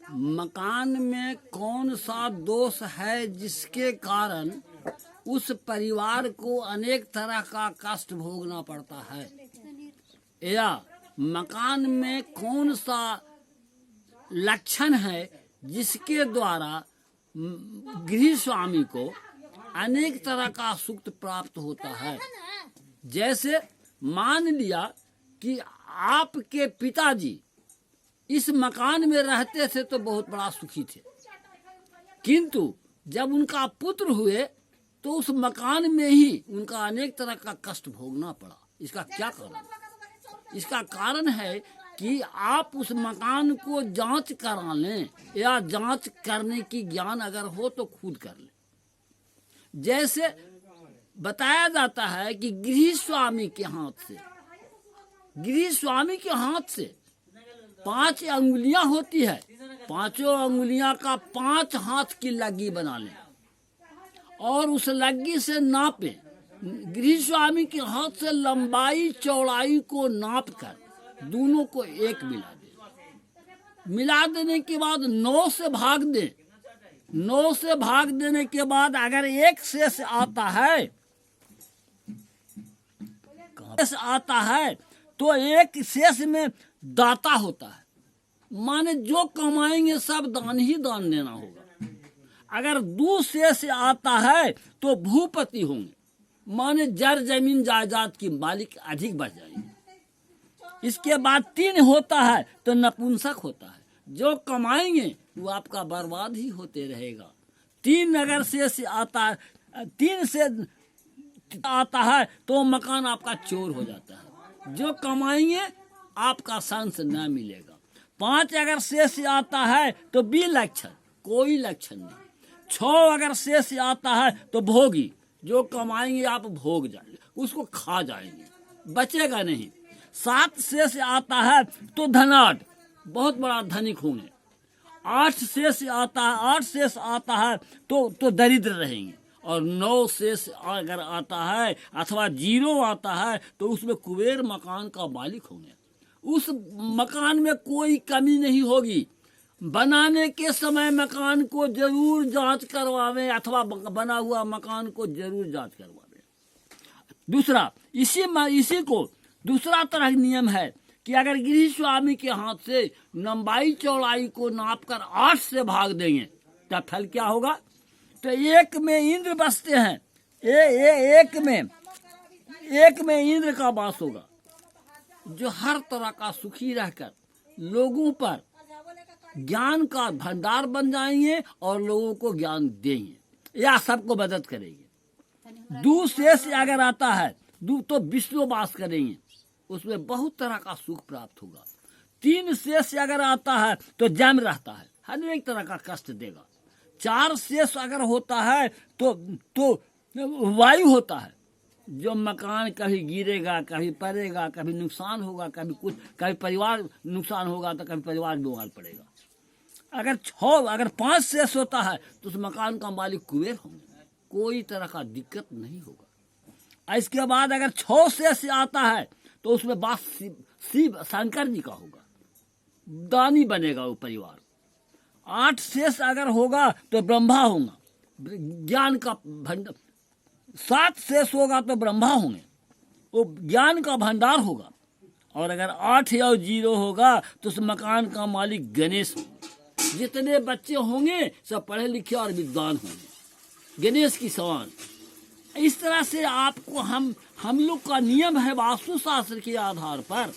मकान में कौन सा दोष है जिसके कारण उस परिवार को अनेक तरह का कष्ट भोगना पड़ता है, या मकान में कौन सा लक्षण है जिसके द्वारा गृह स्वामी को अनेक तरह का सुख प्राप्त होता है। जैसे मान लिया कि आपके पिताजी इस मकान में रहते थे तो बहुत बड़ा सुखी थे, किंतु जब उनका पुत्र हुए तो उस मकान में ही उनका अनेक तरह का कष्ट भोगना पड़ा। इसका क्या कारण? इसका कारण है कि आप उस मकान को जांच करा लें, या जांच करने की ज्ञान अगर हो तो खुद कर लें। जैसे बताया जाता है कि गृह स्वामी के हाथ से 5 अंगुलियां होती है, 5 अंगुलियां का 5 हाथ की लग्गी बना लें और उस लग्गी से नापें। गृह स्वामी के हाथ से लंबाई चौड़ाई को नाप कर दोनों को एक मिला दें। मिला देने के बाद 9 से भाग दें। 9 से भाग देने के बाद अगर एक शेष आता है तो एक शेष में दाता होता है, माने जो कमाएंगे सब दान ही दान देना होगा। अगर 2 शेष आता है तो भूपति होंगे, माने जर जमीन जायदाद की मालिक अधिक बढ़ जाएंगे। इसके बाद 3 होता है तो नपुंसक होता है, जो कमाएंगे वो आपका बर्बाद ही होते रहेगा। 3 अगर शेष आता है, 3 से आता है तो मकान आपका चोर हो जाता है, जो कमाएंगे आपका संस न मिलेगा। 5 अगर शेष आता है तो बी लक्षण, कोई लक्षण नहीं। 6 अगर शेष आता है तो भोगी, जो कमाएंगे आप भोग जाएंगे, उसको खा जाएंगे, बचेगा नहीं। 7 शेष आता है तो धनाढ़, बहुत बड़ा धनिक होंगे। 8 शेष आता है तो दरिद्र रहेंगे। और 9 शेष अगर आता है अथवा 0 आता है तो उसमें कुबेर मकान का मालिक होंगे। उस मकान में कोई कमी नहीं होगी। बनाने के समय मकान को जरूर जांच करवावें, अथवा बना हुआ मकान को जरूर जांच करवावें। दूसरा, इसी को दूसरा तरह नियम है कि अगर गृह स्वामी के हाथ से लंबाई चौड़ाई को नापकर 8 से भाग देंगे तब फल क्या होगा? तो 1 में इंद्र बसते हैं, एक में इंद्र का वास होगा, जो हर तरह का सुखी रहकर लोगों पर ज्ञान का भंडार बन जाएंगे और लोगों को ज्ञान देंगे या सबको मदद करेंगे। 2 शेष अगर आता है तो विष्णु वास करेंगे, उसमें बहुत तरह का सुख प्राप्त होगा। 3 शेष अगर आता है तो जम रहता है, हर एक तरह का कष्ट देगा। 4 शेष अगर होता है तो वायु होता है, जो मकान कभी गिरेगा, कभी पड़ेगा, कभी नुकसान होगा, कभी परिवार नुकसान होगा तो कभी परिवार बीमार पड़ेगा। अगर 5 शेष होता है तो उस मकान का मालिक कुबेर होंगे, कोई तरह का दिक्कत नहीं होगा। इसके बाद अगर 6 शेष आता है तो उसमें बात शिव शंकर जी का होगा, दानी बनेगा वो परिवार। 8 शेष अगर होगा तो ब्रह्मा होगा, ज्ञान का भंडार। 7 शेष होगा तो ब्रह्मा होंगे, वो ज्ञान का भंडार होगा। और अगर 8 या 0 होगा तो उस मकान का मालिक गणेश होगा। जितने बच्चे होंगे सब पढ़े लिखे और विद्वान होंगे, गणेश की समान। इस तरह से आपको हम लोग का नियम है वास्तुशास्त्र के आधार पर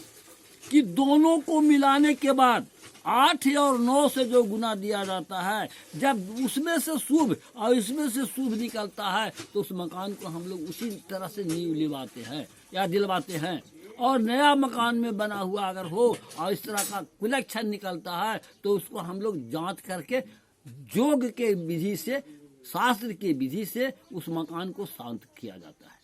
कि दोनों को मिलाने के बाद 8 और 9 से जो गुना दिया जाता है, जब उसमें से शुभ और इसमें से शुभ निकलता है तो उस मकान को हम लोग उसी तरह से नींव लिवाते हैं या दिलवाते हैं। और नया मकान में बना हुआ अगर हो और इस तरह का कुलक्षण निकलता है तो उसको हम लोग जांच करके योग के विधि से, शास्त्र के विधि से उस मकान को शांत किया जाता है।